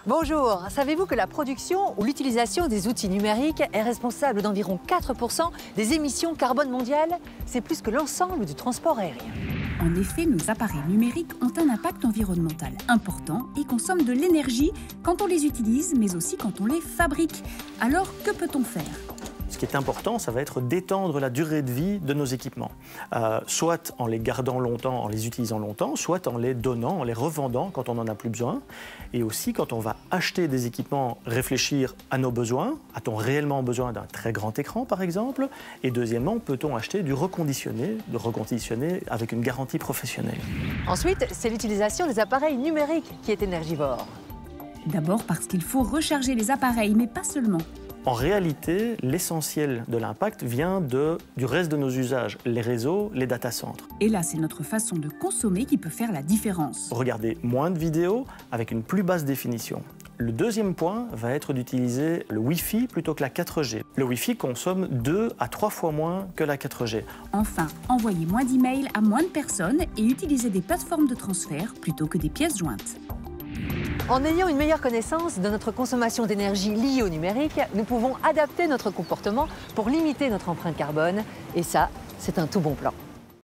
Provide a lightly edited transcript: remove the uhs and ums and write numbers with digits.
Bonjour, savez-vous que la production ou l'utilisation des outils numériques est responsable d'environ 4% des émissions carbone mondiales? C'est plus que l'ensemble du transport aérien. En effet, nos appareils numériques ont un impact environnemental important et consomment de l'énergie quand on les utilise, mais aussi quand on les fabrique. Alors, que peut-on faire ? Ce qui est important, ça va être d'étendre la durée de vie de nos équipements, soit en les gardant longtemps, en les utilisant longtemps, soit en les donnant, en les revendant quand on n'en a plus besoin. Et aussi, quand on va acheter des équipements, réfléchir à nos besoins. A-t-on réellement besoin d'un très grand écran, par exemple? Et deuxièmement, peut-on acheter du reconditionné avec une garantie professionnelle? Ensuite, c'est l'utilisation des appareils numériques qui est énergivore. D'abord parce qu'il faut recharger les appareils, mais pas seulement. En réalité, l'essentiel de l'impact vient du reste de nos usages, les réseaux, les data centers. Et là, c'est notre façon de consommer qui peut faire la différence. Regarder moins de vidéos avec une plus basse définition. Le deuxième point va être d'utiliser le Wi-Fi plutôt que la 4G. Le Wi-Fi consomme 2 à 3 fois moins que la 4G. Enfin, envoyer moins d'emails à moins de personnes et utiliser des plateformes de transfert plutôt que des pièces jointes. En ayant une meilleure connaissance de notre consommation d'énergie liée au numérique, nous pouvons adapter notre comportement pour limiter notre empreinte carbone. Et ça, c'est un tout bon plan.